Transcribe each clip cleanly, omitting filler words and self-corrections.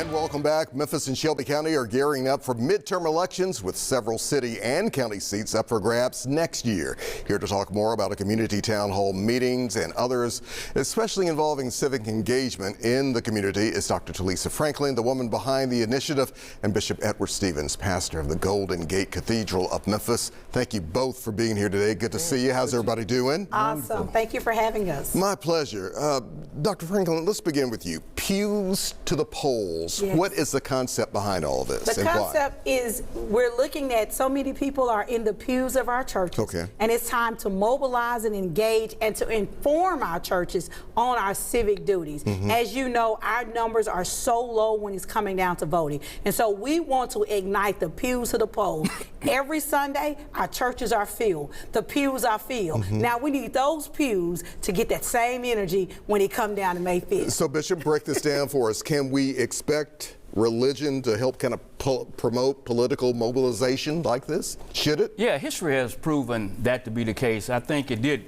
And welcome back. Memphis and Shelby County are gearing up for midterm elections with several city and county seats up for grabs next year. Here to talk more about a community town hall meetings and others, especially involving civic engagement in the community, is Dr. Talisa Franklin, the woman behind the initiative, and Bishop Edward Stevens, pastor of the Golden Gate Cathedral of Memphis. Thank you both for being here today. Good to see you. How's everybody doing? Awesome. Thank you for having us. My pleasure. Dr. Franklin, let's begin with you. Pews to the polls. Yes. What is the concept behind all this? The concept is we're looking at so many people are in the pews of our churches. Okay. And it's time to mobilize and engage and to inform our churches on our civic duties. As you know, our numbers are so low when it's coming down to voting. And so we want to ignite the pews to the polls. Every Sunday, our churches are filled. The pews are filled. Now we need those pews to get that same energy when it comes down to May 5th. So Bishop, break this down for us. Can we expect religion to help kind of promote political mobilization like this? Should it? Yeah, history has proven that to be the case. I think it did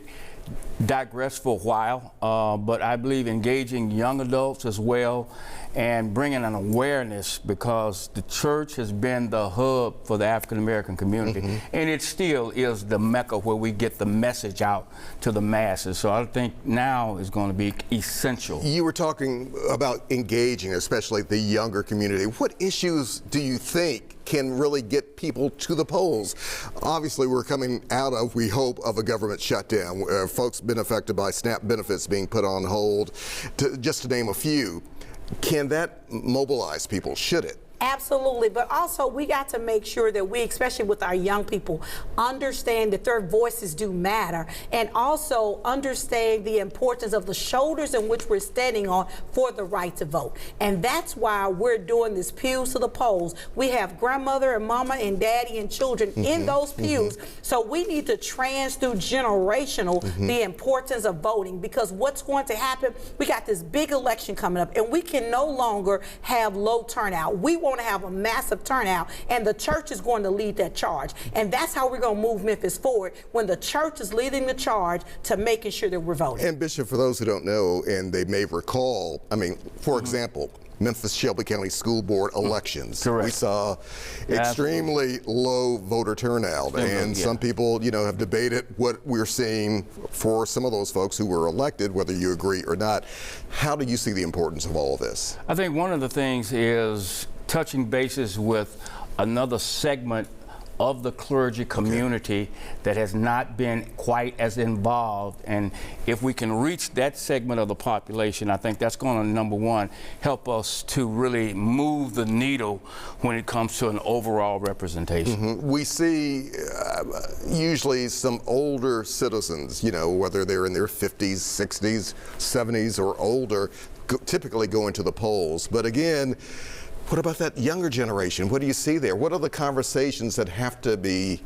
digress for a while, but I believe engaging young adults as well and bringing an awareness, because the church has been the hub for the African American community, and it still is the mecca where we get the message out to the masses. So I think now is going to be essential. You were talking about engaging, especially the younger community. What issues do you think can really get people to the polls? Obviously, we're coming out of, we hope, of a government shutdown. Folks been affected by SNAP benefits being put on hold, just to name a few. Can that mobilize people? Should it? Absolutely, but also we got to make sure that we, especially with our young people, understand that their voices do matter, and also understand the importance of the shoulders in which we're standing on for the right to vote. And that's why we're doing this pews to the polls. We have grandmother and mama and daddy and children in those pews, so we need to trans through generational the importance of voting, because what's going to happen, we got this big election coming up, and we can no longer have low turnout. We want to have a massive turnout, and the church is going to lead that charge. And that's how we're going to move Memphis forward, when the church is leading the charge to making sure that we're voting. And Bishop, for those who don't know, and they may recall, I mean, for example, Memphis Shelby County School Board elections. Correct. We saw extremely low voter turnout, and some people, you know, have debated what we're seeing for some of those folks who were elected, whether you agree or not. How do you see the importance of all of this? I think one of the things is touching bases with another segment of the clergy community that has not been quite as involved. And if we can reach that segment of the population, I think that's going to, number one, help us to really move the needle when it comes to an overall representation. We see usually some older citizens, you know, whether they're in their 50s, 60s, 70s, or older, typically going to the polls. But again, what about that younger generation? What do you see there? What are the conversations that have to be,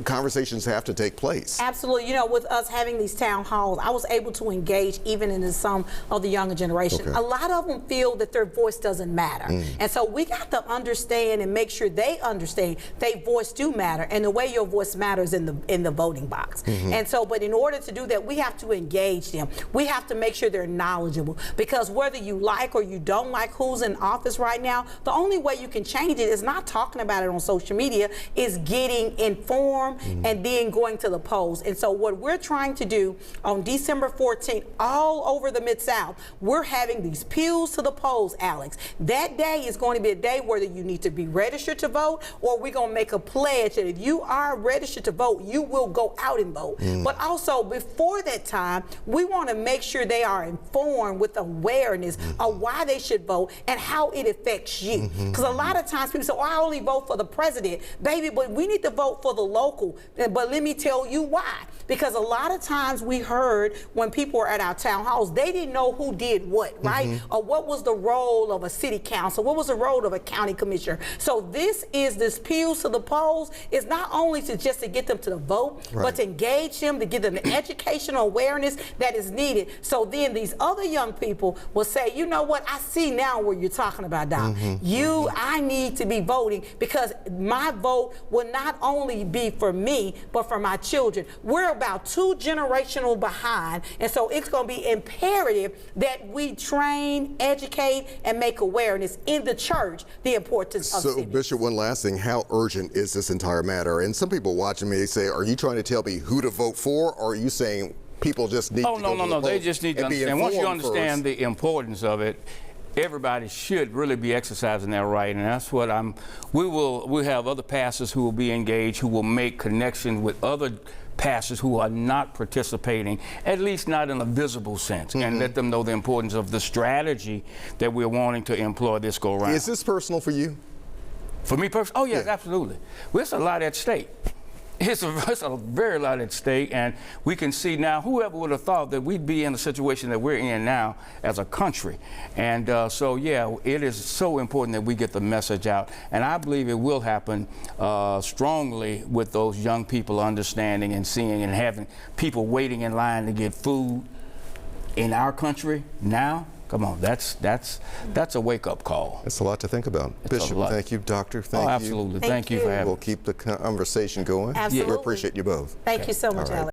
conversations have to take place? Absolutely. You know, with us having these town halls, I was able to engage even into some of the younger generation. A lot of them feel that their voice doesn't matter. And so we got to understand and make sure they understand their voice do matter, and the way your voice matters in the voting box. And so, but in order to do that, we have to engage them. We have to make sure they're knowledgeable, because whether you like or you don't like who's in office right now, the only way you can change it is not talking about it on social media, is getting informed and then going to the polls. And so what we're trying to do on December 14th, all over the Mid-South, we're having these pews to the polls, Alex. That day is going to be a day where you need to be registered to vote, or we're going to make a pledge that if you are registered to vote, you will go out and vote. But also before that time, we want to make sure they are informed with awareness of why they should vote and how it affects you. Because a lot of times people say, oh, I only vote for the president. Baby, but we need to vote for the local. But let me tell you why. Because a lot of times we heard when people were at our town halls, they didn't know who did what, right? Or what was the role of a city council? What was the role of a county commissioner? So this pews to the polls is not only to just to get them to the vote, but to engage them, to give them the educational awareness that is needed. So then these other young people will say, you know what, I see now what you're talking about, Doc. I need to be voting, because my vote will not only be for me, but for my children. We're about 2 generational behind, and so it's going to be imperative that we train, educate, and make awareness in the church the importance of So, civics. Bishop, one last thing. How urgent is this entire matter? And some people watching me, they say, are you trying to tell me who to vote for, or are you saying people just need Oh, to no, go no, to no. the They polls just need to and be understand. Once you informed understand first? the importance of it, everybody should really be exercising that right, and that's what we'll have other pastors who will be engaged, who will make connections with other pastors who are not participating, at least not in a visible sense, and let them know the importance of the strategy that we're wanting to employ this go around. Is this personal for you? For me personally, oh yes, Yeah. absolutely. Well, there's a lot at stake. It's a very lot at stake, and we can see now, whoever would have thought that we'd be in the situation that we're in now as a country. And so, yeah, it is so important that we get the message out. And I believe it will happen strongly with those young people understanding and seeing and having people waiting in line to get food in our country now. Come on, that's a wake-up call. That's a lot to think about. It's a Bishop, lot. thank you. Doctor, thank Oh, you. absolutely. Thank Thank you you. for having me. We'll keep the conversation going. Absolutely. We appreciate you both. Thank you so much, All right. Alex.